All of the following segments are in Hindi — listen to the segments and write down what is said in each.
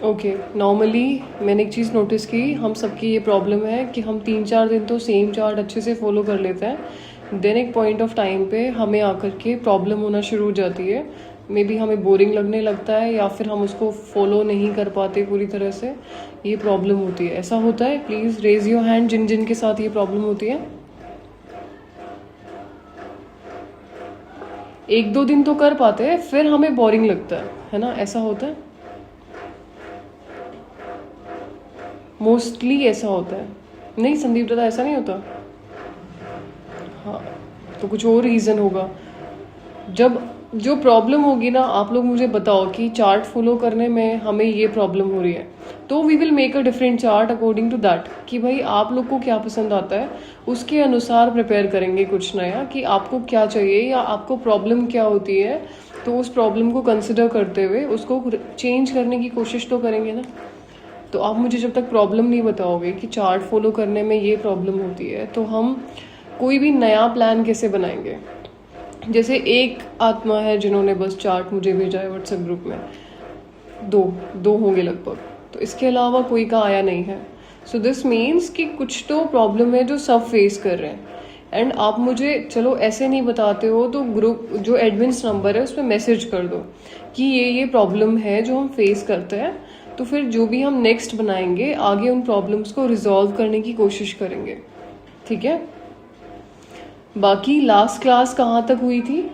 ओके, नॉर्मली मैंने एक चीज़ नोटिस की, हम सबकी ये प्रॉब्लम है कि हम 3-4 दिन तो सेम चार्ट अच्छे से फॉलो कर लेते हैं, देन एक पॉइंट ऑफ टाइम पे हमें आकर के प्रॉब्लम होना शुरू हो जाती है। मे बी हमें बोरिंग लगने लगता है या फिर हम उसको फॉलो नहीं कर पाते पूरी तरह से, ये प्रॉब्लम होती है। ऐसा होता है? प्लीज़ रेज योर हैंड जिन जिन के साथ ये प्रॉब्लम होती है। 1-2 दिन तो कर पाते हैं, फिर हमें बोरिंग लगता है ना? ऐसा होता है? मोस्टली ऐसा होता है। नहीं संदीप दादा, ऐसा नहीं होता? हाँ, तो कुछ और रीज़न होगा। जब जो प्रॉब्लम होगी ना, आप लोग मुझे बताओ कि चार्ट फॉलो करने में हमें ये प्रॉब्लम हो रही है, तो we will make a different chart according to that, कि भाई आप लोग को क्या पसंद आता है, उसके अनुसार प्रिपेयर करेंगे कुछ नया, कि आपको क्या चाहिए या आपको प्रॉब्लम क्या होती है, तो उस प्रॉब्लम को कंसिडर करते हुए उसको चेंज करने की कोशिश तो करेंगे ना। तो आप मुझे जब तक प्रॉब्लम नहीं बताओगे कि चार्ट फॉलो करने में ये प्रॉब्लम होती है, तो हम कोई भी नया प्लान कैसे बनाएंगे। जैसे एक आत्मा है जिन्होंने बस चार्ट मुझे भेजा है व्हाट्सएप ग्रुप में, दो होंगे लगभग, तो इसके अलावा कोई का आया नहीं है। सो दिस मीन्स कि कुछ तो प्रॉब्लम है जो सब फेस कर रहे हैं। एंड आप मुझे चलो ऐसे नहीं बताते हो तो ग्रुप जो एडमिन्स नंबर है उस पर मैसेज कर दो कि ये प्रॉब्लम है जो हम फेस करते हैं, तो फिर जो भी हम नेक्स्ट बनाएंगे आगे उन प्रॉब्लम्स को रिजॉल्व करने की कोशिश करेंगे। ठीक है? बाकी लास्ट क्लास कहाँ तक हुई थी?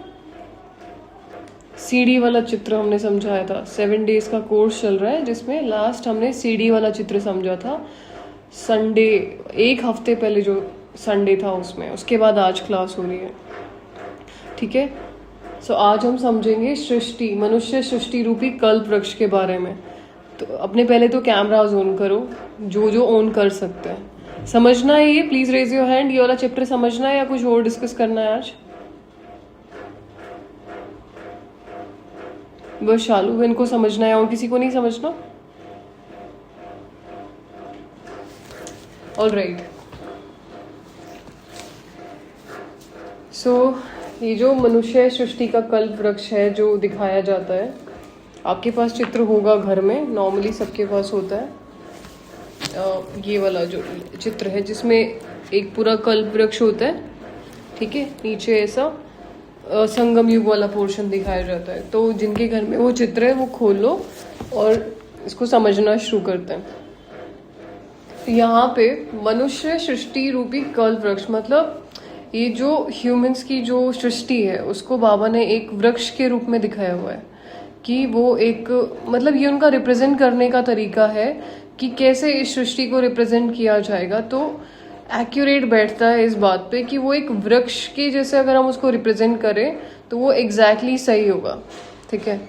सीडी वाला चित्र हमने समझाया था। 7 डेज का कोर्स चल रहा है जिसमें लास्ट हमने सीडी वाला चित्र समझा था। संडे, एक हफ्ते पहले जो संडे था उसमें, उसके बाद आज क्लास हो रही है। ठीक है? सो आज हम समझेंगे सृष्टि, मनुष्य सृष्टि रूपी कल्प वृक्ष के बारे में। तो अपने पहले तो कैमराज ऑन करो, जो जो ऑन कर सकते हैं। समझना है ये? Please raise your hand. ये वाला चैप्टर समझना है या कुछ और डिस्कस करना है आज? बस शालू बहन को समझना है और किसी को नहीं समझना? All right. सो ये जो मनुष्य सृष्टि का कल्प वृक्ष है जो दिखाया जाता है, आपके पास चित्र होगा घर में, नॉर्मली सबके पास होता है। ये वाला जो चित्र है जिसमें एक पूरा कल्प वृक्ष होता है, ठीक है, नीचे ऐसा संगम युग वाला पोर्शन दिखाया जाता है। तो जिनके घर में वो चित्र है वो खोल लो और इसको समझना शुरू करते हैं। तो यहाँ पे मनुष्य सृष्टि रूपी कल्प वृक्ष, मतलब ये जो ह्यूमंस की जो सृष्टि है उसको बाबा ने एक वृक्ष के रूप में दिखाया हुआ है कि वो एक, मतलब ये उनका रिप्रेजेंट करने का तरीका है कि कैसे इस सृष्टि को रिप्रेजेंट किया जाएगा। तो एक्यूरेट बैठता है इस बात पे कि वो एक वृक्ष के जैसे अगर हम उसको रिप्रेजेंट करें तो वो एग्जैक्टली सही होगा। ठीक है?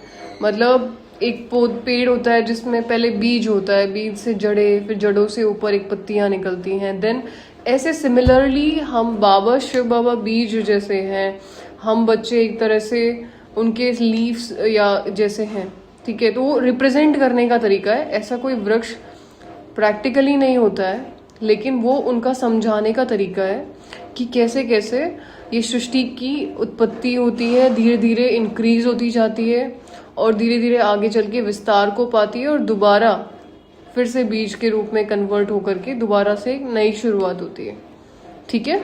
मतलब एक पेड़ होता है जिसमें पहले बीज होता है, बीज से जड़ें, फिर जड़ों से ऊपर एक पत्तियां निकलती हैं। देन ऐसे सिमिलरली हम बाबा, शिव बाबा बीज जैसे हैं, हम बच्चे एक तरह से उनके लीव्स या जैसे हैं। ठीक है? तो वो रिप्रेजेंट करने का तरीका है। ऐसा कोई वृक्ष प्रैक्टिकली नहीं होता है, लेकिन वो उनका समझाने का तरीका है कि कैसे कैसे ये सृष्टि की उत्पत्ति होती है, धीरे धीरे इंक्रीज होती जाती है और धीरे धीरे आगे चल के विस्तार को पाती है और दोबारा फिर से बीज के रूप में कन्वर्ट होकर के दोबारा से एक नई शुरुआत होती है। ठीक है?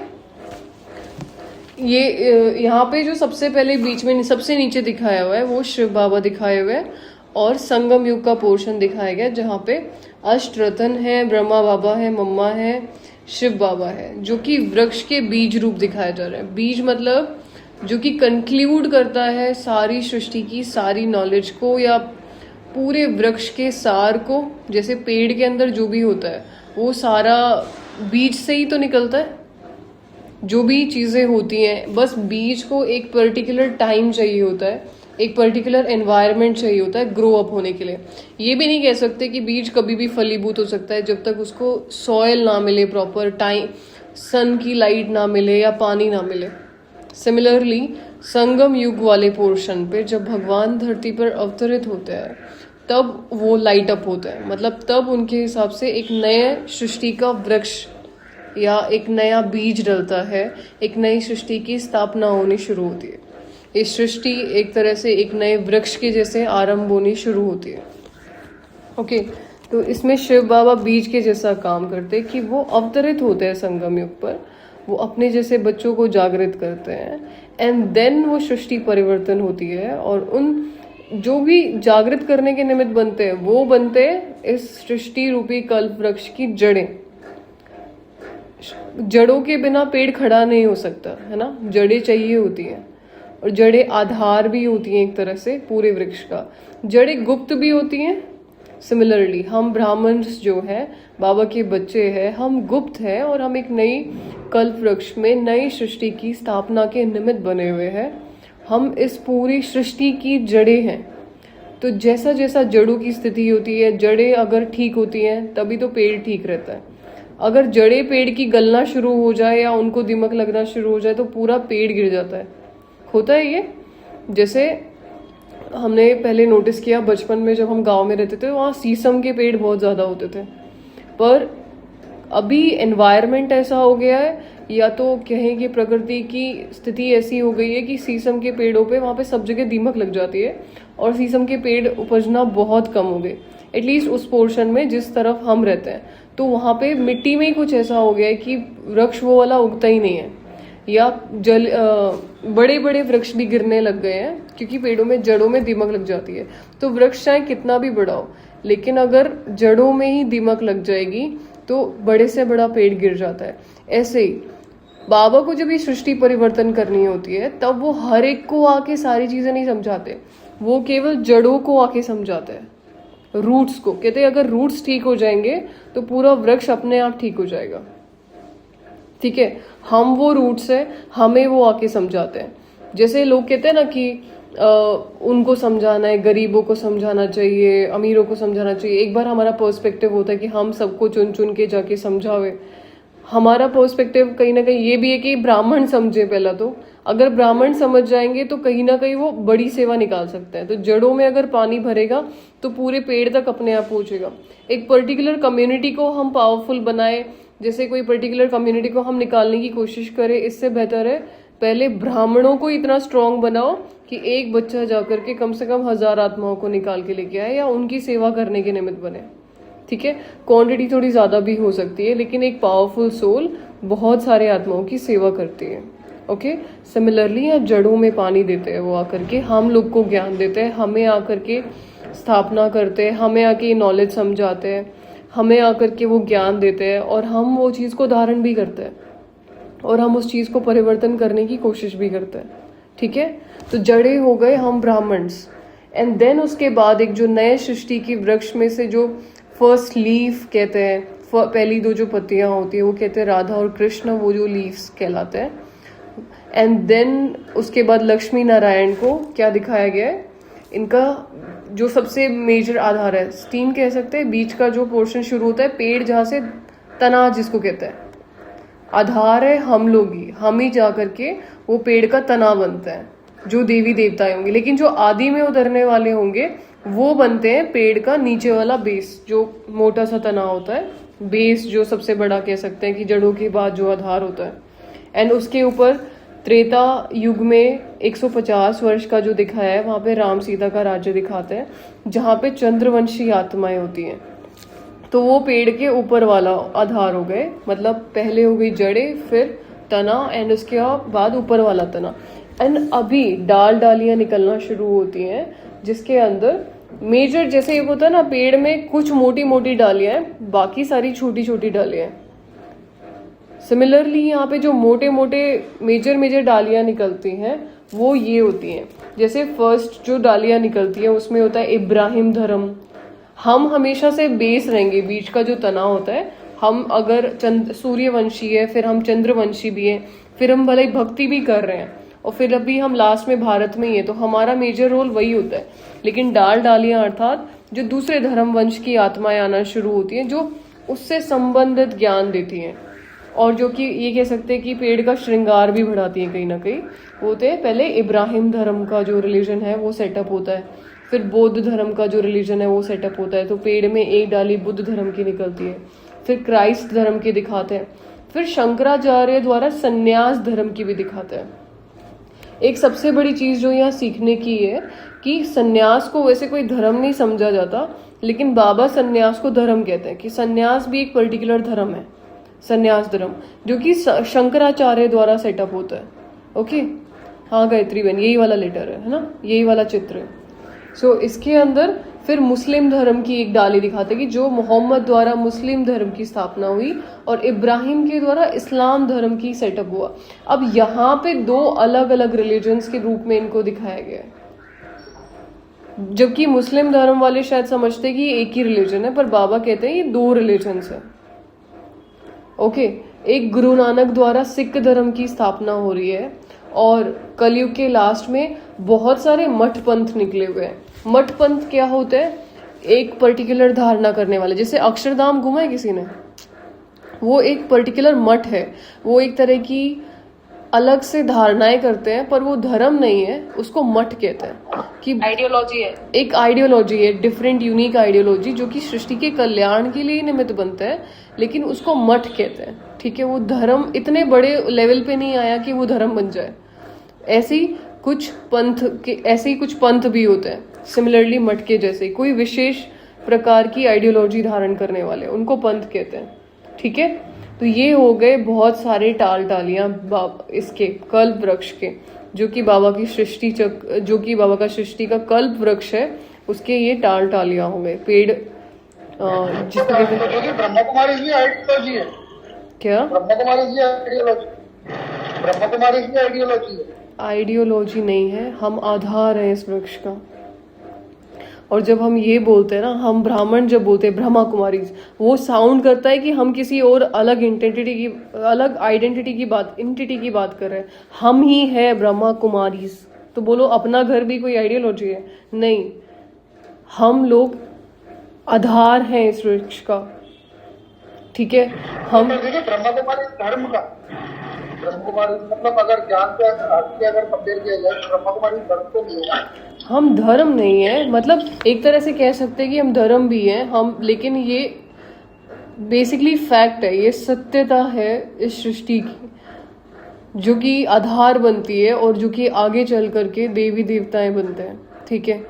ये यहाँ पे जो सबसे पहले बीच में सबसे नीचे दिखाया हुआ है वो शिव बाबा दिखाए हुए हैं और संगम युग का पोर्शन दिखाया गया जहाँ पे अष्टरत्न है, ब्रह्मा बाबा है, मम्मा है, शिव बाबा है, जो कि वृक्ष के बीज रूप दिखाया जा रहा है। बीज मतलब जो कि कंक्लूड करता है सारी सृष्टि की सारी नॉलेज को या पूरे वृक्ष के सार को। जैसे पेड़ के अंदर जो भी होता है वो सारा बीज से ही तो निकलता है। जो भी चीज़ें होती हैं, बस बीज को एक पर्टिकुलर टाइम चाहिए होता है, एक पर्टिकुलर एनवायरनमेंट चाहिए होता है ग्रो अप होने के लिए। ये भी नहीं कह सकते कि बीज कभी भी फलीभूत हो सकता है जब तक उसको सॉयल ना मिले, प्रॉपर टाइम, सन की लाइट ना मिले या पानी ना मिले। सिमिलरली संगम युग वाले पोर्शन पे जब भगवान धरती पर अवतरित होते हैं तब वो लाइट अप होता है, मतलब तब उनके हिसाब से एक नए सृष्टि का वृक्ष या एक नया बीज डलता है, एक नई सृष्टि की स्थापना होनी शुरू होती है। ये सृष्टि एक तरह से एक नए वृक्ष के जैसे आरंभ होनी शुरू होती है। ओके, तो इसमें शिव बाबा बीज के जैसा काम करते हैं कि वो अवतरित होते हैं संगम युग पर, वो अपने जैसे बच्चों को जागृत करते हैं, एंड देन वो सृष्टि परिवर्तन होती है, और उन जो भी जागृत करने के निमित्त बनते हैं वो बनते हैं इस सृष्टि रूपी कल्प वृक्ष की जड़ें। जड़ों के बिना पेड़ खड़ा नहीं हो सकता है ना, जड़ें चाहिए होती हैं, और जड़ें आधार भी होती हैं एक तरह से पूरे वृक्ष का। जड़ें गुप्त भी होती हैं। सिमिलरली हम ब्राह्मण्स जो है बाबा के बच्चे हैं, हम गुप्त हैं, और हम एक नई कल्प वृक्ष में नई सृष्टि की स्थापना के निमित्त बने हुए हैं। हम इस पूरी सृष्टि की जड़ें हैं। तो जैसा जैसा जड़ों की स्थिति होती है, जड़ें अगर ठीक होती हैं तभी तो पेड़ ठीक रहता है। अगर जड़ें पेड़ की गलना शुरू हो जाए या उनको दीमक लगना शुरू हो जाए तो पूरा पेड़ गिर जाता है। होता है ये। जैसे हमने पहले नोटिस किया बचपन में जब हम गांव में रहते थे, वहाँ शीशम के पेड़ बहुत ज़्यादा होते थे, पर अभी एनवायरनमेंट ऐसा हो गया है, या तो कहें कि प्रकृति की स्थिति ऐसी हो गई है कि शीशम के पेड़ों पे वहाँ पे सब जगह दीमक लग जाती है, और शीशम के पेड़ उपजना बहुत कम हो गए, एटलीस्ट उस पोर्शन में जिस तरफ हम रहते हैं। तो वहाँ पे मिट्टी में ही कुछ ऐसा हो गया है कि वृक्ष वो वाला उगता ही नहीं है, या बड़े बड़े वृक्ष भी गिरने लग गए हैं क्योंकि पेड़ों में जड़ों में दीमक लग जाती है। तो वृक्ष चाहे कितना भी बड़ा हो, लेकिन अगर जड़ों में ही दीमक लग जाएगी तो बड़े से बड़ा पेड़ गिर जाता है। ऐसे ही बाबा को जब ये सृष्टि परिवर्तन करनी होती है तब वो हर एक को आके सारी चीजें नहीं समझाते, वो केवल जड़ों को आके समझाते हैं, रूट्स को। कहते हैं अगर रूट्स ठीक हो जाएंगे तो पूरा वृक्ष अपने आप ठीक हो जाएगा। ठीक है, हम वो रूट्स है, हमें वो आके समझाते हैं। जैसे लोग कहते हैं ना कि उनको समझाना है, गरीबों को समझाना चाहिए, अमीरों को समझाना चाहिए। एक बार हमारा पर्सपेक्टिव होता है कि हम सबको चुन चुन के जाके समझावे। हमारा पर्सपेक्टिव कहीं ना कहीं ये भी है कि ब्राह्मण समझे पहला। तो अगर ब्राह्मण समझ जाएंगे तो कहीं ना कहीं वो बड़ी सेवा निकाल सकते हैं। तो जड़ों में अगर पानी भरेगा तो पूरे पेड़ तक अपने आप पहुंचेगा। एक पर्टिकुलर कम्युनिटी को हम पावरफुल बनाए, जैसे कोई पर्टिकुलर कम्युनिटी को हम निकालने की कोशिश करें, इससे बेहतर है पहले ब्राह्मणों को इतना स्ट्रांग बनाओ कि एक बच्चा जाकर के कम से कम 1000 आत्माओं को निकाल के लेके आए या उनकी सेवा करने के निमित्त बने। ठीक है, क्वांटिटी थोड़ी ज्यादा भी हो सकती है, लेकिन एक पावरफुल सोल बहुत सारे आत्माओं की सेवा करती है। ओके, सिमिलरली यहाँ जड़ों में पानी देते हैं वो आकर के, हम लोग को ज्ञान देते हैं, हमें आकर के स्थापना करते हैं, हमें आके नॉलेज समझाते हैं, हमें आकर के वो ज्ञान देते हैं, और हम वो चीज़ को धारण भी करते हैं, और हम उस चीज़ को परिवर्तन करने की कोशिश भी करते हैं। ठीक है, तो जड़े हो गए हम ब्राह्मण्स। एंड देन उसके बाद एक जो नए सृष्टि की वृक्ष में से जो फर्स्ट लीफ कहते हैं, पहली दो जो पत्तियां होती है वो कहते हैं राधा और कृष्ण, वो जो लीव्स कहलाते हैं। एंड देन उसके बाद लक्ष्मी नारायण को क्या दिखाया गया है, इनका जो सबसे मेजर आधार है, स्टीम कह सकते हैं, बीच का जो पोर्शन शुरू होता है, पेड़ जहाँ से तना जिसको कहते हैं, आधार है हम लोग ही, हम ही जा करके वो पेड़ का तना बनता है, जो देवी देवताएं होंगे। लेकिन जो आदि में उतरने वाले होंगे वो बनते हैं पेड़ का नीचे वाला बेस, जो मोटा सा तना होता है, बेस जो सबसे बड़ा कह सकते हैं कि जड़ों के बाद जो आधार होता है। एंड उसके ऊपर त्रेता युग में 150 वर्ष का जो दिखाया है, वहां पे राम सीता का राज्य दिखाते हैं, जहाँ पे चंद्रवंशी आत्माएं होती हैं। तो वो पेड़ के ऊपर वाला आधार हो गए, मतलब पहले हो गई जड़ें, फिर तना, एंड उसके बाद ऊपर वाला तना। एंड अभी डालियां निकलना शुरू होती हैं, जिसके अंदर मेजर, जैसे ये होता है ना, पेड़ में कुछ मोटी मोटी डालियां हैं, बाकी सारी छोटी छोटी डालियां हैं। सिमिलरली यहाँ पे जो मोटे मोटे मेजर डालियां निकलती हैं वो ये होती हैं। जैसे फर्स्ट जो डालियां निकलती है उसमें होता है इब्राहिम धर्म। हम हमेशा से बेस रहेंगे, बीच का जो तना होता है, हम अगर सूर्यवंशी है, फिर हम चंद्रवंशी भी है, फिर हम भले भक्ति भी कर रहे हैं, और फिर अभी हम लास्ट में भारत में ही है, तो हमारा मेजर रोल वही होता है। लेकिन डालियां अर्थात जो दूसरे धर्म वंश की आत्माएं आना शुरू होती हैं, जो उससे संबंधित ज्ञान देती हैं, और जो कि ये कह सकते हैं कि पेड़ का श्रृंगार भी बढ़ाती हैं कहीं ना कहीं। होते हैं पहले इब्राहिम धर्म का जो रिलीजन है वो सेटअप होता है, फिर बौद्ध धर्म का जो रिलीजन है वो सेटअप होता है, तो पेड़ में एक डाली बुद्ध धर्म की निकलती है, फिर क्राइस्ट धर्म की दिखाते हैं, फिर शंकराचार्य द्वारा संन्यास धर्म की भी दिखाते हैं। एक सबसे बड़ी चीज जो यहाँ सीखने की है कि संन्यास को वैसे कोई धर्म नहीं समझा जाता, लेकिन बाबा सन्यास को धर्म कहते हैं कि सन्यास भी एक पर्टिकुलर धर्म है, सन्यास धर्म, जो कि शंकराचार्य द्वारा सेटअप होता है। ओके, हाँ गायत्री बहन, यही वाला लेटर है ना, यही वाला चित्र है। सो इसके अंदर फिर मुस्लिम धर्म की एक डाली दिखाते हैं कि जो मोहम्मद द्वारा मुस्लिम धर्म की स्थापना हुई और इब्राहिम के द्वारा इस्लाम धर्म की सेटअप हुआ। अब यहाँ पे दो अलग अलग रिलीजन्स के रूप में इनको दिखाया गया है, जबकि मुस्लिम धर्म वाले शायद समझते कि ये एक ही रिलीजन है, पर बाबा कहते हैं ये दो रिलीजन्स है। ओके, एक गुरु नानक द्वारा सिख धर्म की स्थापना हो रही है और कलयुग के लास्ट में बहुत सारे मठ पंथ निकले हुए हैं। मठ पंथ क्या होते हैं? एक पर्टिकुलर धारणा करने वाले, जैसे अक्षरधाम घूमा है किसी ने, वो एक पर्टिकुलर मठ है, वो एक तरह की अलग से धारणाएं करते हैं, पर वो धर्म नहीं है, उसको मठ कहते हैं कि आइडियोलॉजी है, एक आइडियोलॉजी है, डिफरेंट यूनिक आइडियोलॉजी, जो कि सृष्टि के कल्याण के लिए निमित्त बनता है, लेकिन उसको मठ कहते हैं। ठीक है, वो धर्म इतने बड़े लेवल पे नहीं आया कि वो धर्म बन जाए। ऐसे ही कुछ पंथ भी होते हैं सिमिलरली मठ के जैसे, कोई विशेष प्रकार की आइडियोलॉजी धारण करने वाले, उनको पंथ कहते हैं। ठीक है, तो ये हो गए बहुत सारे टालियां इसके कल्प वृक्ष के, जो कि बाबा की सृष्टि जो कि बाबा का सृष्टि का कल्प वृक्ष है, उसके ये टालियां हो गए पेड़। जिसके ब्रह्मा कुमारी की आइडियोलॉजी है क्या? ब्रह्मा कुमारी की आइडियोलॉजी है। आइडियोलॉजी नहीं है, हम आधार हैं इस वृक्ष का। और जब हम ये बोलते हैं ना, हम ब्राह्मण जब बोलते हैं ब्रह्मा कुमारी, वो साउंड करता है कि हम किसी और अलग आइडेंटिटी की बात कर रहे हैं। हम ही है ब्रह्मा कुमारी। तो बोलो अपना घर भी कोई आइडियोलॉजी है? नहीं, हम लोग आधार हैं इस वृक्ष का। ठीक है, हम ब्रह्मा कुमारी धर्म का, ब्रह्मा कुमारी मतलब अगर ज्ञान के अगर कंपेयर किया जाए तो ब्रह्मा कुमारी धर्म तो नहीं है। हम धर्म नहीं है, मतलब एक तरह से कह सकते हैं कि हम धर्म भी हैं हम, लेकिन ये बेसिकली फैक्ट है, ये सत्यता है इस सृष्टि की, जो कि आधार बनती है और जो कि आगे चल करके देवी देवताएं बनते हैं। ठीक है,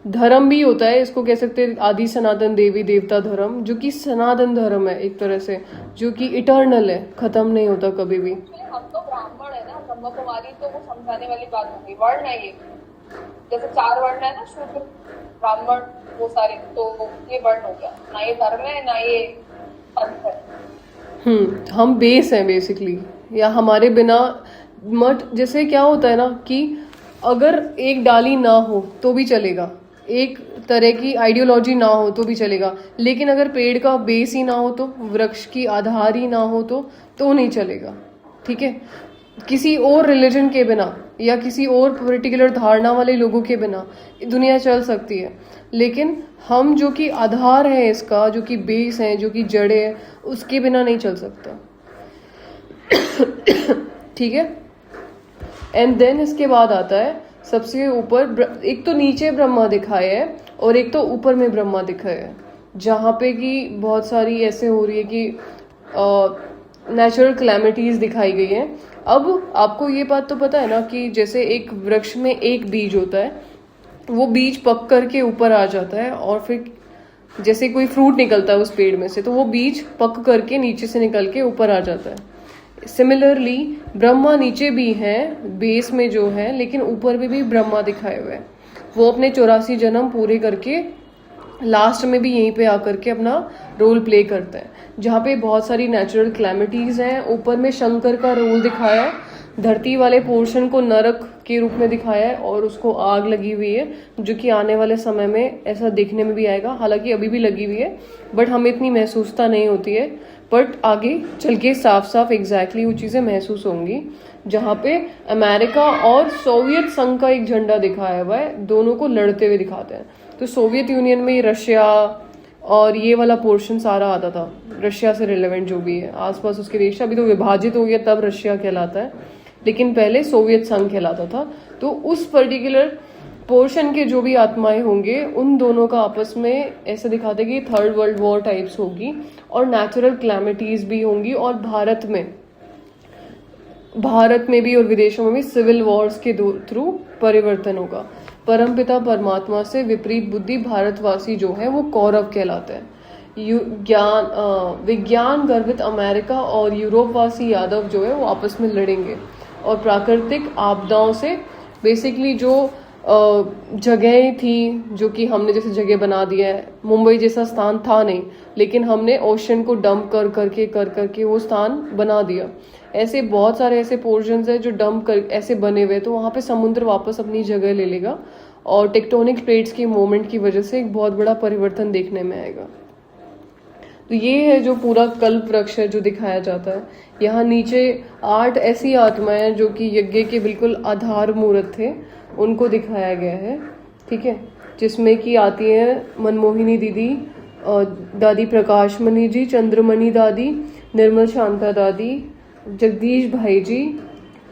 धर्म भी होता है, इसको कह सकते हैं आदि सनातन देवी देवता धर्म, जो कि सनातन धर्म है एक तरह से, जो कि इटर्नल है, खत्म नहीं होता कभी भी। हम तो ब्राह्मण है ना, ब्रह्मा कुमारी तो वो समझाने वाली बात होगी, वर्ण है ये, जैसे 4 वर्ण है ना, शूद्र ब्राह्मण वो सारे, तो ये वर्ण हो गया, ना ये धर्म है ना ये पंथ है। हम बेस हैं बेसिकली, या हमारे बिना मठ, जैसे क्या होता है ना कि अगर एक डाली ना हो तो भी चलेगा, एक तरह की आइडियोलॉजी ना हो तो भी चलेगा, लेकिन अगर पेड़ का बेस ही ना हो, तो वृक्ष की आधार ही ना हो तो नहीं चलेगा। ठीक है, किसी और रिलीजन के बिना या किसी और पर्टिकुलर धारणा वाले लोगों के बिना दुनिया चल सकती है, लेकिन हम जो कि आधार है इसका, जो कि बेस है, जो कि जड़े है, उसके बिना नहीं चल सकता। ठीक है, एंड देन इसके बाद आता है सबसे ऊपर, एक तो नीचे ब्रह्मा दिखाया है और एक तो ऊपर में ब्रह्मा दिखाया है, जहाँ पे कि बहुत सारी ऐसे हो रही है कि नेचुरल क्लैमिटीज दिखाई गई हैं। अब आपको ये बात तो पता है ना कि जैसे एक वृक्ष में एक बीज होता है, वो बीज पक करके ऊपर आ जाता है, और फिर जैसे कोई फ्रूट निकलता है उस पेड़ में से, तो वो बीज पक करके नीचे से निकल के ऊपर आ जाता है। सिमिलरली ब्रह्मा नीचे भी हैं बेस में जो है, लेकिन ऊपर भी ब्रह्मा दिखाए हुए हैं। वो अपने 84 जन्म पूरे करके लास्ट में भी यहीं पे आकर के अपना रोल प्ले करते हैं, जहाँ पे बहुत सारी नेचुरल क्लैमिटीज हैं। ऊपर में शंकर का रोल दिखाया है, धरती वाले पोर्शन को नरक के रूप में दिखाया है, और उसको आग लगी हुई है, जो कि आने वाले समय में ऐसा देखने में भी आएगा। हालांकि अभी भी लगी हुई है, बट हमें इतनी महसूसता नहीं होती है, बट आगे चल के साफ साफ एग्जैक्टली वो चीज़ें महसूस होंगी। जहाँ पे अमेरिका और सोवियत संघ का एक झंडा दिखाया हुआ है, दोनों को लड़ते हुए दिखाते हैं। तो सोवियत यूनियन में रशिया और ये वाला पोर्शन सारा आता था, रशिया से रिलेवेंट जो भी है आसपास उसके देश, अभी तो विभाजित हो गया तब रशिया कहलाता है, लेकिन पहले सोवियत संघ कहलाता था। तो उस पर्टिकुलर पोर्शन के जो भी आत्माएं होंगे, उन दोनों का आपस में ऐसे दिखाते कि 3rd वर्ल्ड वॉर टाइप्स होगी, और नेचुरल क्लैमिटीज भी होंगी, और भारत में भी और विदेशों में भी सिविल वॉर्स के थ्रू परिवर्तन होगा। परमपिता परमात्मा से विपरीत बुद्धि भारतवासी जो है वो कौरव कहलाते हैं। विज्ञान गर्भित अमेरिका और यूरोपवासी यादव जो है वो आपस में लड़ेंगे। और प्राकृतिक आपदाओं से बेसिकली जो जगहें थी जो कि हमने जैसे जगह बना दिया है, मुंबई जैसा स्थान था नहीं, लेकिन हमने ओशन को डंप कर करके वो स्थान बना दिया। ऐसे बहुत सारे ऐसे पोर्शंस है जो डंप कर ऐसे बने हुए, तो वहाँ पे समुद्र वापस अपनी जगह ले लेगा और टेक्टोनिक प्लेट्स की मूवमेंट की वजह से एक बहुत बड़ा परिवर्तन देखने में आएगा। तो ये है जो पूरा कल्प वृक्ष है जो दिखाया जाता है। यहाँ नीचे 8 ऐसी आत्माएं जो कि यज्ञ के बिल्कुल आधार मूर्त थे, उनको दिखाया गया है। ठीक है, जिसमें कि आती हैं मनमोहिनी दीदी, दादी प्रकाशमणि जी, चंद्रमणि दादी, निर्मल शांता दादी, जगदीश भाई जी,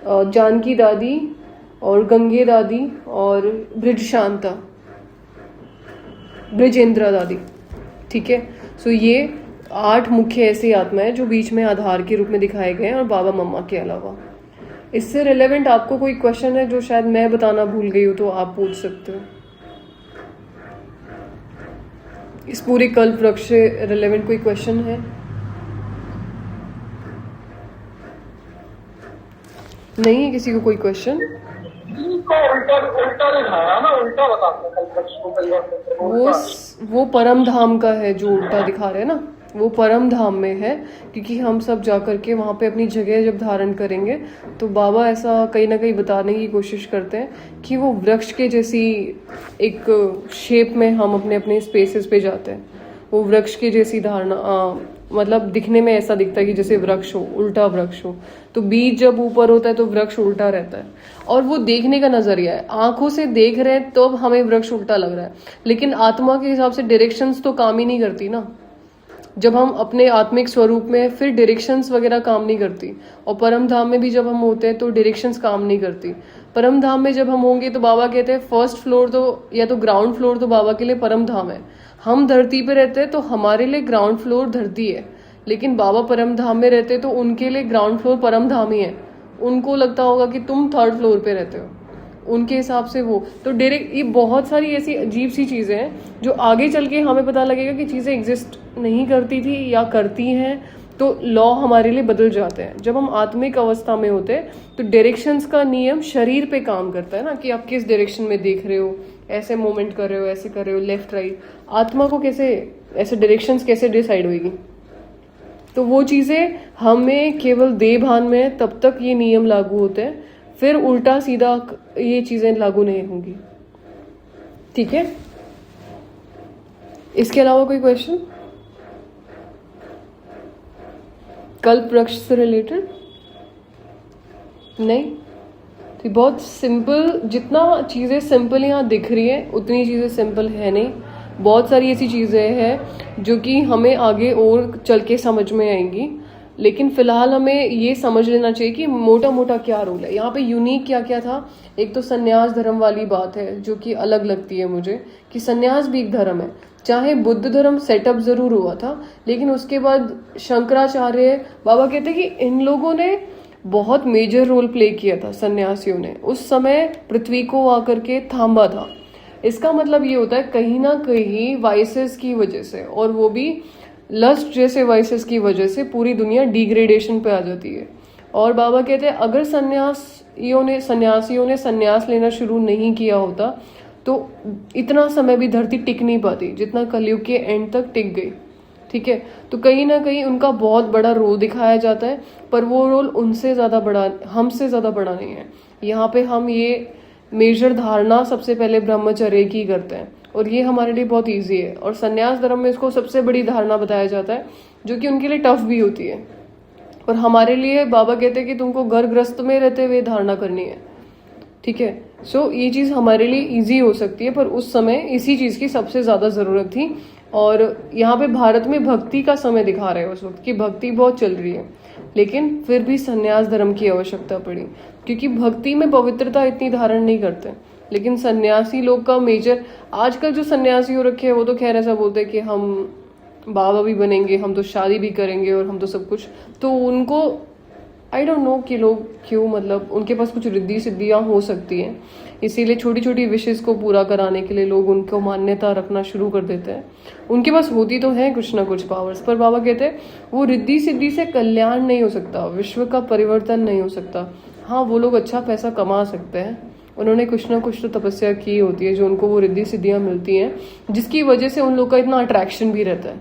जानकी दादी और गंगे दादी और ब्रिज शांता, ब्रिजेंद्रा दादी। ठीक है, सो ये 8 मुख्य ऐसी आत्माएं जो बीच में आधार के रूप में दिखाए गए हैं, और बाबा मम्मा के अलावा। इससे रिलेवेंट आपको कोई क्वेश्चन है जो शायद मैं बताना भूल गई हूँ तो आप पूछ सकते हो। इस पूरे कल्प वृक्ष से रिलेवेंट कोई क्वेश्चन है? नहीं है किसी को कोई क्वेश्चन? उल्टा दिखाया ना, उल्टा बताते हैं कल्प वृक्ष को परिवर्तन। वो परम धाम का है जो उल्टा दिखा रहे हैं ना, वो परम धाम में है, क्योंकि हम सब जाकर के वहाँ पे अपनी जगह जब धारण करेंगे तो बाबा ऐसा कहीं ना कहीं बताने की कोशिश करते हैं कि वो वृक्ष के जैसी एक शेप में हम अपने अपने स्पेसेस पे जाते हैं। वो वृक्ष की जैसी धारणा, मतलब दिखने में ऐसा दिखता है कि जैसे वृक्ष हो, उल्टा वृक्ष हो। तो बीज जब ऊपर होता है तो वृक्ष उल्टा रहता है, और वो देखने का नजरिया है। आंखों से देख रहे हैं तो हमें वृक्ष उल्टा लग रहा है, लेकिन आत्मा के हिसाब से डायरेक्शंस तो काम ही नहीं करती ना। जब हम अपने आत्मिक स्वरूप में, फिर डायरेक्शंस वगैरह काम नहीं करती। और परम धाम में भी जब हम होते हैं तो डायरेक्शंस काम नहीं करती। परम धाम में जब हम होंगे तो बाबा कहते हैं फर्स्ट फ्लोर तो या तो ग्राउंड फ्लोर तो बाबा के लिए परम धाम है। हम धरती पे रहते हैं तो हमारे लिए ग्राउंड फ्लोर धरती है, लेकिन बाबा परम धाम में रहते हैं तो उनके लिए ग्राउंड फ्लोर परम धाम ही है। उनको लगता होगा कि तुम 3rd फ्लोर पे रहते हो, उनके हिसाब से वो तो डायरेक्ट। ये बहुत सारी ऐसी अजीब सी चीज़ें हैं जो आगे चल के हमें पता लगेगा कि चीज़ें एग्जिस्ट नहीं करती थी या करती हैं, तो लॉ हमारे लिए बदल जाते हैं। जब हम आत्मिक अवस्था में होते हैं तो डायरेक्शंस का नियम शरीर पे काम करता है ना, कि आप किस डायरेक्शन में देख रहे हो, ऐसे मूवमेंट कर रहे हो, ऐसे कर रहे हो, लेफ्ट राइट। आत्मा को कैसे ऐसे डायरेक्शंस कैसे डिसाइड होगी? तो वो चीज़ें हमें केवल देह भान में तब तक ये नियम लागू होते हैं, फिर उल्टा सीधा ये चीजें लागू नहीं होंगी। ठीक है, इसके अलावा कोई क्वेश्चन कल्प वृक्ष से रिलेटेड? नहीं, तो बहुत सिंपल, जितना चीज़ें सिंपल यहाँ दिख रही है उतनी चीज़ें सिंपल है नहीं। बहुत सारी ऐसी चीज़ें हैं जो कि हमें आगे और चल के समझ में आएंगी, लेकिन फिलहाल हमें ये समझ लेना चाहिए कि मोटा मोटा क्या रोल है यहाँ पे। यूनिक क्या क्या था? एक तो संन्यास धर्म वाली बात है जो कि अलग लगती है मुझे, कि संन्यास भी एक धर्म है। चाहे बुद्ध धर्म सेटअप जरूर हुआ था, लेकिन उसके बाद शंकराचार्य, बाबा कहते हैं कि इन लोगों ने बहुत मेजर रोल प्ले किया था। सन्यासियों ने उस समय पृथ्वी को आकर के थामा था। इसका मतलब ये होता है कहीं ना कहीं वाइसेस की वजह से, और वो भी लस्ट जैसे वाइसेस की वजह से पूरी दुनिया डिग्रेडेशन पे आ जाती है। और बाबा कहते हैं अगर सन्यासियों ने सन्यास लेना शुरू नहीं किया होता तो इतना समय भी धरती टिक नहीं पाती जितना कलयुग के एंड तक टिक गई। ठीक है, तो कहीं ना कहीं उनका बहुत बड़ा रोल दिखाया जाता है, पर वो रोल उनसे ज़्यादा बड़ा, हमसे ज़्यादा बड़ा नहीं है। यहाँ पे हम ये मेजर धारणा सबसे पहले ब्रह्मचर्य की करते हैं, और ये हमारे लिए बहुत इजी है। और संन्यास धर्म में इसको सबसे बड़ी धारणा बताया जाता है, जो कि उनके लिए टफ भी होती है। और हमारे लिए बाबा कहते हैं कि तुमको घर गृहस्थ में रहते हुए धारणा करनी है। ठीक है, सो ये चीज़ हमारे लिए इजी हो सकती है, पर उस समय इसी चीज़ की सबसे ज़्यादा ज़रूरत थी। और यहाँ पे भारत में भक्ति का समय दिखा रहे हैं उस वक्त की भक्ति बहुत चल रही है, लेकिन फिर भी संन्यास धर्म की आवश्यकता पड़ी, क्योंकि भक्ति में पवित्रता इतनी धारण नहीं करते। लेकिन सन्यासी लोग का मेजर, आजकल जो सन्यासी हो रखे हैं वो तो खैर ऐसा बोलते हैं कि हम बाबा भी बनेंगे, हम तो शादी भी करेंगे और हम तो सब कुछ, तो उनको आई डोंट नो कि लोग क्यों, मतलब उनके पास कुछ रिद्धि सिद्धियाँ हो सकती हैं, इसीलिए छोटी छोटी विशेष को पूरा कराने के लिए लोग उनको मान्यता रखना शुरू कर देते हैं। उनके पास होती तो है कुछ ना कुछ पावर्स, पर बाबा कहते हैं वो रिद्धि सिद्धि से कल्याण नहीं हो सकता, विश्व का परिवर्तन नहीं हो सकता। हाँ, वो लोग अच्छा पैसा कमा सकते हैं, उन्होंने कुछ ना कुछ तो तपस्या की होती है जो उनको वो रिद्धि सिद्धियाँ मिलती हैं, जिसकी वजह से उन लोग का इतना अट्रैक्शन भी रहता है।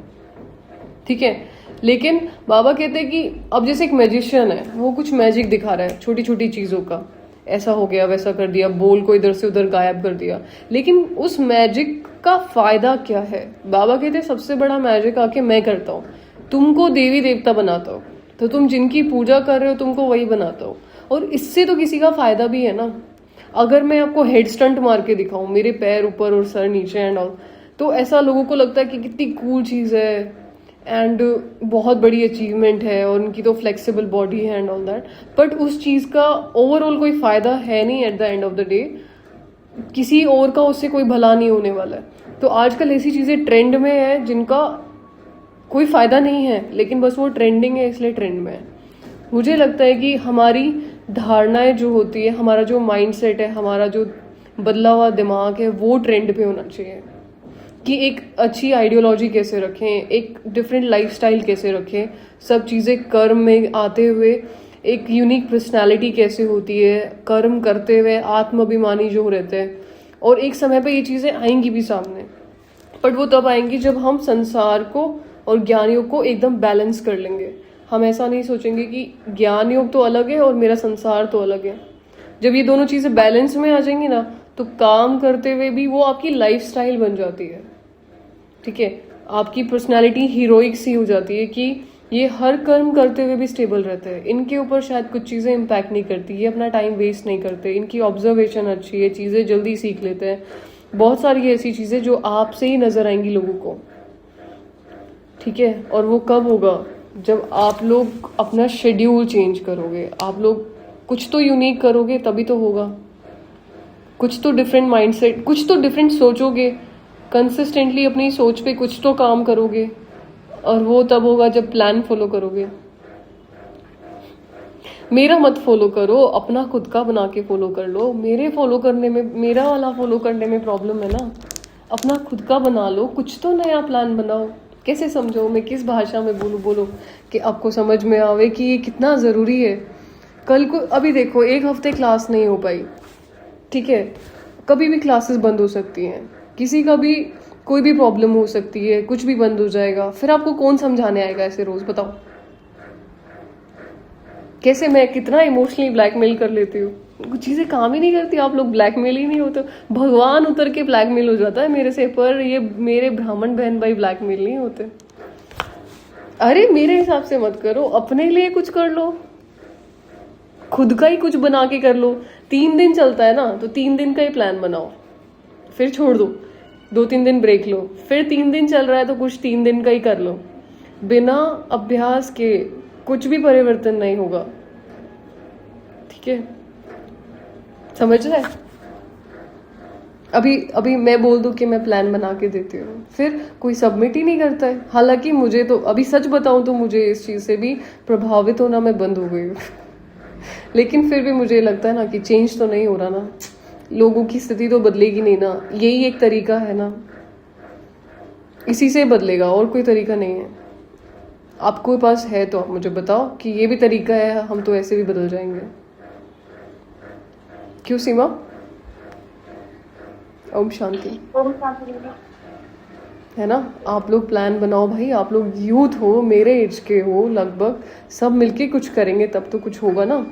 ठीक है, लेकिन बाबा कहते हैं कि अब जैसे एक मैजिशियन है, वो कुछ मैजिक दिखा रहा है छोटी छोटी चीज़ों का, ऐसा हो गया वैसा कर दिया, बोल को इधर से उधर गायब कर दिया, लेकिन उस मैजिक का फायदा क्या है? बाबा कहते हैं सबसे बड़ा मैजिक आके मैं करता हूँ, तुमको देवी देवता बनाता हूँ, तो तुम जिनकी पूजा कर रहे हो तुमको वही बनाता हूँ, और इससे तो किसी का फायदा भी है ना। अगर मैं आपको हेड स्टंट मार के दिखाऊं, मेरे पैर ऊपर और सर नीचे एंड ऑल, तो ऐसा लोगों को लगता है कि कितनी कूल चीज़ है एंड बहुत बड़ी अचीवमेंट है, और उनकी तो फ्लेक्सिबल बॉडी है एंड ऑल दैट, बट उस चीज़ का ओवरऑल कोई फ़ायदा है नहीं at the end of the day, किसी और का उससे कोई भला नहीं होने वाला है। तो आजकल ऐसी चीज़ें ट्रेंड में है जिनका कोई फ़ायदा नहीं है, लेकिन बस वो ट्रेंडिंग है इसलिए ट्रेंड में है। मुझे लगता है कि हमारी धारणाएं जो होती है, हमारा जो माइंडसेट है, हमारा जो बदला हुआ दिमाग है, वो ट्रेंड पे होना चाहिए कि एक अच्छी आइडियोलॉजी कैसे रखें, एक डिफरेंट लाइफस्टाइल कैसे रखें, सब चीज़ें कर्म में आते हुए एक यूनिक पर्सनालिटी कैसे होती है, कर्म करते हुए आत्माभिमानी जो रहते हैं। और एक समय पे ये चीज़ें आएंगी भी सामने, बट वो तब आएंगी जब हम संसार को और ज्ञान योग को एकदम बैलेंस कर लेंगे। हम ऐसा नहीं सोचेंगे कि ज्ञान योग तो अलग है और मेरा संसार तो अलग है। जब ये दोनों चीज़ें बैलेंस में आ जाएंगी ना, तो काम करते हुए भी वो आपकी लाइफस्टाइल बन जाती है। ठीक है, आपकी पर्सनालिटी हीरोइक सी हो जाती है कि ये हर कर्म करते हुए भी स्टेबल रहते हैं, इनके ऊपर शायद कुछ चीज़ें इम्पैक्ट नहीं करती, ये अपना टाइम वेस्ट नहीं करते, इनकी ऑब्जर्वेशन अच्छी है, चीज़ें जल्दी सीख लेते हैं। बहुत सारी ऐसी चीज़ें जो आपसे ही नज़र आएंगी लोगों को। ठीक है, और वो कब होगा? जब आप लोग अपना शेड्यूल चेंज करोगे, आप लोग कुछ तो यूनिक करोगे, तभी तो होगा। कुछ तो डिफरेंट माइंडसेट, कुछ तो डिफरेंट सोचोगे, कंसिस्टेंटली अपनी सोच पे कुछ तो काम करोगे, और वो तब होगा जब प्लान फॉलो करोगे। मेरा मत फॉलो करो, अपना खुद का बना के फॉलो कर लो। मेरे फॉलो करने में, मेरा वाला फॉलो करने में प्रॉब्लम है ना। अपना खुद का बना लो, कुछ तो नया प्लान बनाओ। कैसे समझो, मैं किस भाषा में बोलो कि आपको समझ में आवे कि ये कितना ज़रूरी है। कल को अभी देखो, एक हफ्ते क्लास नहीं हो पाई, ठीक है, कभी भी क्लासेस बंद हो सकती हैं, किसी का भी कोई भी प्रॉब्लम हो सकती है, कुछ भी बंद हो जाएगा, फिर आपको कौन समझाने आएगा ऐसे रोज? बताओ कैसे मैं कितना इमोशनली ब्लैकमेल कर लेती हूँ, कुछ चीज़ें काम ही नहीं करती। आप लोग ब्लैकमेल ही नहीं होते, भगवान उतर के ब्लैकमेल हो जाता है मेरे से, पर ये मेरे ब्राह्मण बहन भाई ब्लैकमेल नहीं होते। अरे मेरे हिसाब से मत करो, अपने लिए कुछ कर लो, खुद का ही कुछ बना के कर लो। 3 दिन चलता है ना, तो 3 दिन का ही प्लान बनाओ, फिर छोड़ दो, 2-3 दिन ब्रेक लो, फिर 3 दिन चल रहा है तो कुछ 3 दिन का ही कर लो। बिना अभ्यास के कुछ भी परिवर्तन नहीं होगा। ठीक है, समझ रहे? अभी मैं बोल दूं कि मैं प्लान बना के देती हूँ, फिर कोई सबमिट ही नहीं करता है। हालांकि मुझे तो अभी सच बताऊं तो मुझे इस चीज़ से भी प्रभावित होना मैं बंद हो गई हूँ लेकिन फिर भी मुझे लगता है ना कि चेंज तो नहीं हो रहा ना, लोगों की स्थिति तो बदलेगी नहीं ना। यही एक तरीका है ना, इसी से बदलेगा, और कोई तरीका नहीं है। आपके पास है तो आप मुझे बताओ कि ये भी तरीका है, हम तो ऐसे भी बदल जाएंगे। क्यों सीमा? ओम शांति। ओम शांति। है ना, आप लोग प्लान बनाओ भाई, आप लोग यूथ हो, मेरे एज के हो लगभग, सब मिलके कुछ करेंगे तब तो कुछ होगा ना।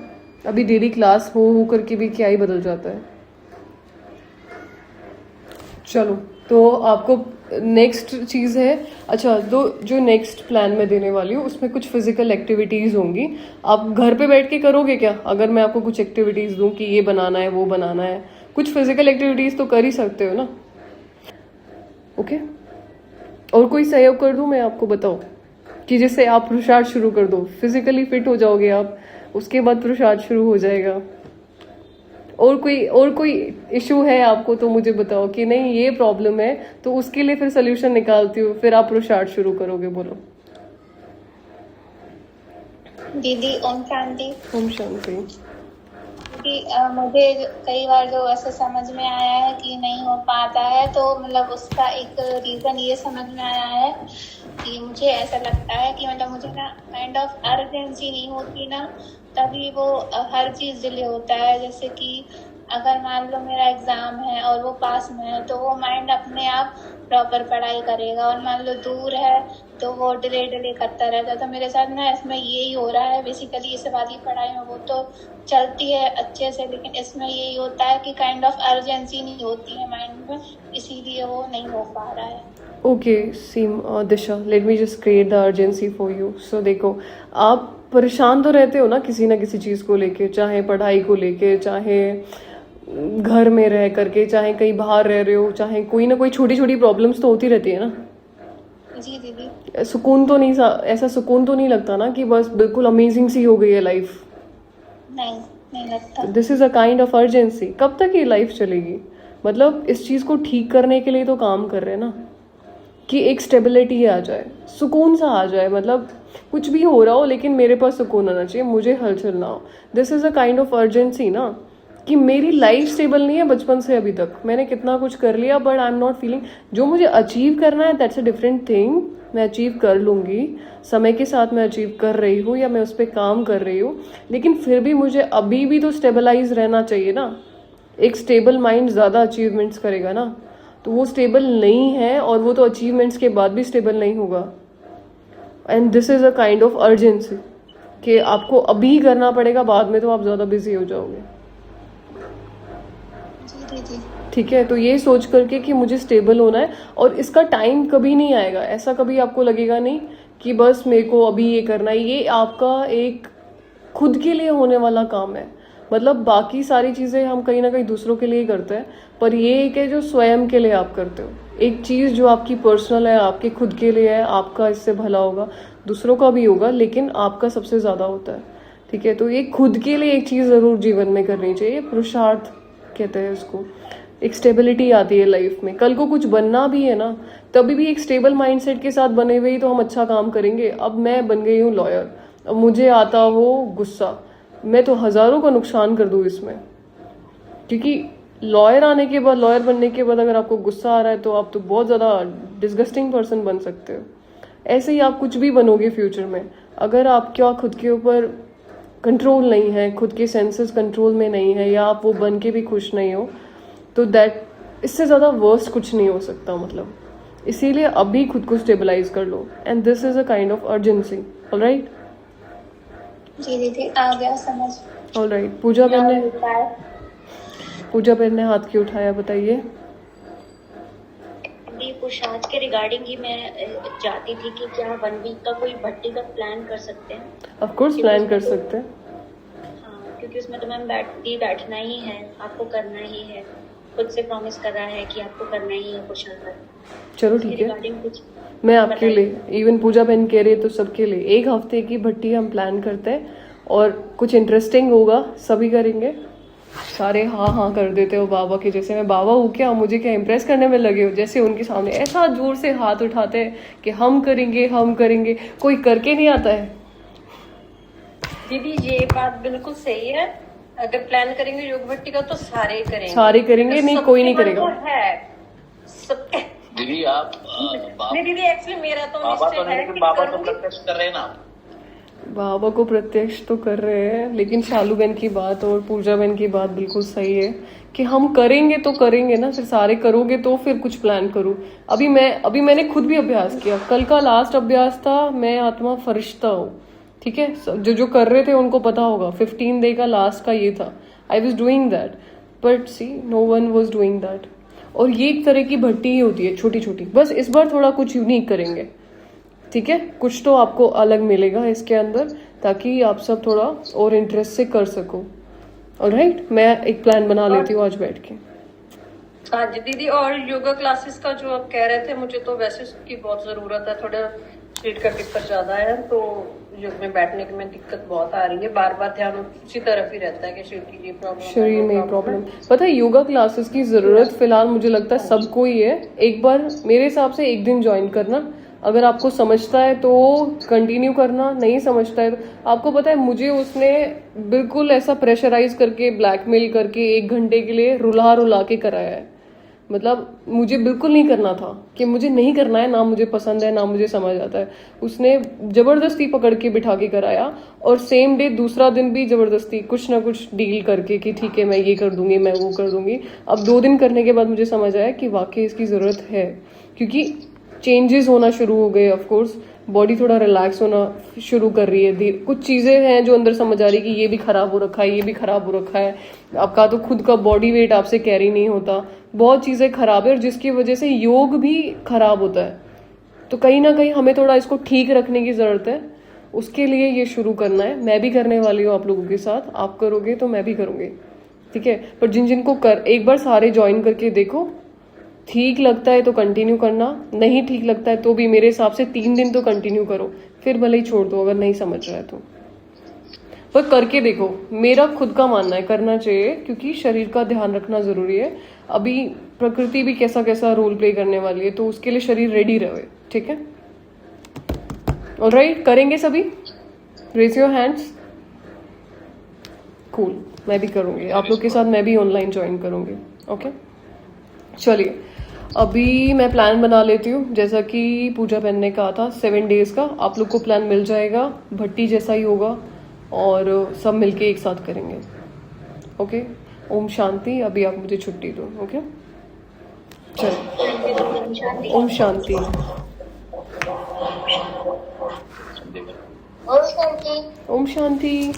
अभी डेली क्लास हो करके भी क्या ही बदल जाता है। चलो, तो आपको नेक्स्ट चीज़ है, अच्छा, तो जो नेक्स्ट प्लान मैं देने वाली हूँ उसमें कुछ फिजिकल एक्टिविटीज़ होंगी। आप घर पे बैठ के करोगे क्या? अगर मैं आपको कुछ एक्टिविटीज़ दूँ कि ये बनाना है वो बनाना है, कुछ फिजिकल एक्टिविटीज़ तो कर ही सकते हो ना। ओके, और कोई सहयोग कर दूँ मैं आपको? बताओ कि जिससे आप पुरुषार्थ शुरू कर दो, फिजिकली फिट हो जाओगे आप, उसके बाद पुरुषार्थ शुरू हो जाएगा। और कोई इशू है आपको तो मुझे बताओ कि नहीं ये प्रॉब्लम है, तो उसके लिए फिर सोल्यूशन निकालती हूँ, फिर आप पुरुषार्थ शुरू करोगे। बोलो। दीदी ओम शांति। ओम शांति। कि मुझे कई बार जो ऐसे समझ में आया है कि नहीं हो पाता है, तो मतलब उसका एक रीज़न ये समझ में आया है कि मुझे ऐसा लगता है कि मतलब मुझे ना काइंड ऑफ अर्जेंसी नहीं होती ना, तभी वो हर चीज़ डिले होता है। जैसे कि अगर मान लो मेरा एग्ज़ाम है और वो पास में है, तो वो माइंड अपने आप प्रॉपर पढ़ाई करेगा, और मान लो दूर है तो वो डिले करता रहता है। तो मेरे साथ ना इसमें यही हो रहा है बेसिकली। इस वाली पढ़ाई में वो तो चलती है अच्छे से, लेकिन इसमें यही होता है कि काइंड ऑफ अर्जेंसी नहीं होती है माइंड में, इसीलिए वो नहीं हो पा रहा है। ओके सीम Disha, let me just create the urgency for you. So देखो, आप परेशान तो रहते हो ना किसी ना किसी चीज़ को लेके, चाहे पढ़ाई को लेके, चाहे घर में रह करके, चाहे कहीं बाहर रह रहे हो, चाहे कोई ना कोई छोटी छोटी प्रॉब्लम्स तो होती रहती है ना। जी दीदी। सुकून तो नहीं, ऐसा सुकून तो नहीं लगता ना कि बस बिल्कुल अमेजिंग सी हो गई है लाइफ। नहीं, नहीं लगता। This is a kind of urgency. कब तक ये लाइफ चलेगी? मतलब इस चीज़ को ठीक करने के लिए तो काम कर रहे हैं ना, कि एक स्टेबिलिटी आ जाए, सुकून सा आ जाए। मतलब कुछ भी हो रहा हो लेकिन मेरे पास सुकून आना चाहिए, मुझे हलचल ना हो। This is a kind of urgency ना, कि मेरी लाइफ स्टेबल नहीं है बचपन से अभी तक। मैंने कितना कुछ कर लिया but I am not feeling. जो मुझे अचीव करना है दैट्स अ डिफरेंट थिंग, मैं अचीव कर लूँगी, समय के साथ मैं अचीव कर रही हूँ या मैं उस पर काम कर रही हूँ। लेकिन फिर भी मुझे अभी भी तो स्टेबलाइज रहना चाहिए ना। एक स्टेबल माइंड ज़्यादा अचीवमेंट्स करेगा ना, तो वो स्टेबल नहीं है और वो तो अचीवमेंट्स के बाद भी स्टेबल नहीं होगा। And this is a kind of urgency कि आपको अभी करना पड़ेगा, बाद में तो आप ज़्यादा बिजी हो जाओगे। जी दीदी। ठीक है, तो ये सोच करके कि मुझे स्टेबल होना है, और इसका टाइम कभी नहीं आएगा। ऐसा कभी आपको लगेगा नहीं कि बस मेरे को अभी ये करना है। ये आपका एक खुद के लिए होने वाला काम है। मतलब बाकी सारी चीज़ें हम कहीं ना कहीं दूसरों के लिए ही करते हैं, पर ये एक है जो स्वयं के लिए आप करते हो। एक चीज़ जो आपकी पर्सनल है, आपके खुद के लिए है, आपका इससे भला होगा, दूसरों का भी होगा, लेकिन आपका सबसे ज़्यादा होता है। ठीक है, तो ये खुद के लिए एक चीज़ ज़रूर जीवन में करनी चाहिए। पुरुषार्थ कहते हैं इसको। एक स्टेबिलिटी आती है लाइफ में। कल को कुछ बनना भी है ना, तभी भी एक स्टेबल माइंडसेट के साथ बने हुए ही तो हम अच्छा काम करेंगे। अब मैं बन गई हूँ लॉयर, अब मुझे आता हो गुस्सा, मैं तो हज़ारों का नुकसान कर दूँ इसमें। क्योंकि लॉयर आने के बाद, लॉयर बनने के बाद अगर आपको गुस्सा आ रहा है तो आप तो बहुत ज़्यादा डिस्गस्टिंग पर्सन बन सकते हो। ऐसे ही आप कुछ भी बनोगे फ्यूचर में, अगर आपका खुद के ऊपर कंट्रोल नहीं है, खुद के सेंसेस कंट्रोल में नहीं है, या आप वो बन के भी खुश नहीं हो, तो दैट इससे ज़्यादा वर्स्ट कुछ नहीं हो सकता। मतलब इसीलिए अभी खुद को स्टेबलाइज कर लो, and this is a kind of urgency. Alright जी दीदी, आ गया समझ। ऑलराइट। पूजा बहन ने हाथ क्यों उठाया, बताइए। अभी पुरुषार्थ के रिगार्डिंग ही मैं चाहती थी कि क्या 1 वीक का कोई भट्टी का प्लान कर सकते हैं? ऑफ कोर्स प्लान कर सकते हैं। हाँ, क्योंकि उसमें तो मैम बैठना ही है, आपको करना ही है, खुद से प्रॉमिस कर रहा है कि आपको करना ही है पुरुषार्थ। चलो ठीक है, रिगार्डिंग कुछ मैं आपके लिए, इवन पूजा बहन कह रही है तो सबके लिए 1 हफ्ते की भट्टी हम प्लान करते हैं, और कुछ इंटरेस्टिंग होगा, सभी करेंगे। सारे हाँ हाँ कर देते हो बाबा के जैसे। मैं बाबा हूँ क्या, मुझे क्या इम्प्रेस करने में लगे हो? जैसे उनके सामने ऐसा जोर से हाथ उठाते हैं कि हम करेंगे हम करेंगे, कोई करके नहीं आता है। दीदी ये बात बिल्कुल सही है। अगर प्लान करेंगे योग भट्टी का तो सारे करेंगे, सारे करेंगे, नहीं कोई नहीं करेगा। है सबके। दीदी आप नहीं दीदी, एक्चुअली मेरा तो बाबा तो निश्चय है नहीं, कि बाबा तो करूंगी। प्रत्यक्ष कर रहे हैं ना। बाबा को प्रत्यक्ष तो कर रहे हैं, लेकिन शालू बहन की बात और पूजा बहन की बात बिल्कुल सही है कि हम करेंगे तो करेंगे ना। फिर सारे करोगे तो फिर कुछ प्लान करूँ। अभी मैंने खुद भी अभ्यास किया। कल का लास्ट अभ्यास था, मैं आत्मा फरिश्ता हूँ। ठीक है, जो कर रहे थे उनको पता होगा, 15 डे का लास्ट का ये था। I was doing that, but see no one was doing that. और ये एक तरह की भट्टी ही होती है, छोटी छोटी। बस इस बार थोड़ा कुछ यूनिक करेंगे। ठीक है, कुछ तो आपको अलग मिलेगा इसके अंदर, ताकि आप सब थोड़ा और इंटरेस्ट से कर सको। ऑलराइट, मैं एक प्लान बना लेती हूँ आज बैठ के। हाँ जी दीदी, और योगा क्लासेस का जो आप कह रहे थे, मुझे तो वैसे उसकी बहुत जरूरत है। थोड़ा शरीर का दिक्कत ज्यादा है, तो योग में बैठने की में दिक्कत बहुत आ रही है। बार बार ध्यान उसी तरफ ही रहता है कि शरीर की ये प्रॉब्लम, शरीर में प्रॉब्लम। पता है, योगा क्लासेस की जरूरत फिलहाल मुझे लगता है सबको ही है। एक बार मेरे हिसाब से 1 दिन ज्वाइन करना, अगर आपको समझता है तो कंटिन्यू करना, नहीं समझता है तो आपको पता है मुझे उसने बिल्कुल ऐसा प्रेशराइज करके ब्लैकमेल करके 1 घंटे के लिए रुला रुला के कराया है। मतलब मुझे बिल्कुल नहीं करना था कि मुझे नहीं करना है, ना मुझे पसंद है ना मुझे समझ आता है। उसने जबरदस्ती पकड़ के बिठा के कराया और सेम डे दूसरा दिन भी जबरदस्ती कुछ ना कुछ डील करके कि ठीक है मैं ये कर दूंगी मैं वो कर दूंगी। अब 2 दिन करने के बाद मुझे समझ आया कि वाकई इसकी ज़रूरत है, क्योंकि चेंजेस होना शुरू हो गए। ऑफ कोर्स बॉडी थोड़ा रिलैक्स होना शुरू कर रही है। कुछ चीज़ें हैं जो अंदर समझ आ रही है कि ये भी खराब हो रखा है, ये भी खराब हो रखा है। आपका तो खुद का बॉडी वेट आपसे कैरी नहीं होता, बहुत चीज़ें खराब है और जिसकी वजह से योग भी खराब होता है। तो कहीं ना कहीं हमें थोड़ा इसको ठीक रखने की ज़रूरत है। उसके लिए ये शुरू करना है। मैं भी करने वाली हूँ आप लोगों के साथ, आप करोगे तो मैं भी करूँगी, ठीक है। पर जिन जिनको कर एक बार सारे ज्वाइन करके देखो, ठीक लगता है तो कंटिन्यू करना, नहीं ठीक लगता है तो भी मेरे हिसाब से 3 दिन तो कंटिन्यू करो, फिर भले ही छोड़ दो अगर नहीं समझ रहा है तो। पर करके देखो, मेरा खुद का मानना है करना चाहिए, क्योंकि शरीर का ध्यान रखना ज़रूरी है। अभी प्रकृति भी कैसा कैसा रोल प्ले करने वाली है, तो उसके लिए शरीर रेडी रहे, ठीक है। ऑलराइट, करेंगे सभी, रेज योर हैंड्स। कूल, मैं भी करूँगी आप लोग के साथ, मैं भी ऑनलाइन ज्वाइन करूँगी, ओके। चलिए अभी मैं प्लान बना लेती हूँ। जैसा कि पूजा बहन ने कहा था 7 डेज का आप लोग को प्लान मिल जाएगा, भट्टी जैसा ही होगा और सब मिलके एक साथ करेंगे, ओके। ओम शांति। अभी आप मुझे छुट्टी दो, ओके। चलो, ओम शांति। और शांति। ओम शांति।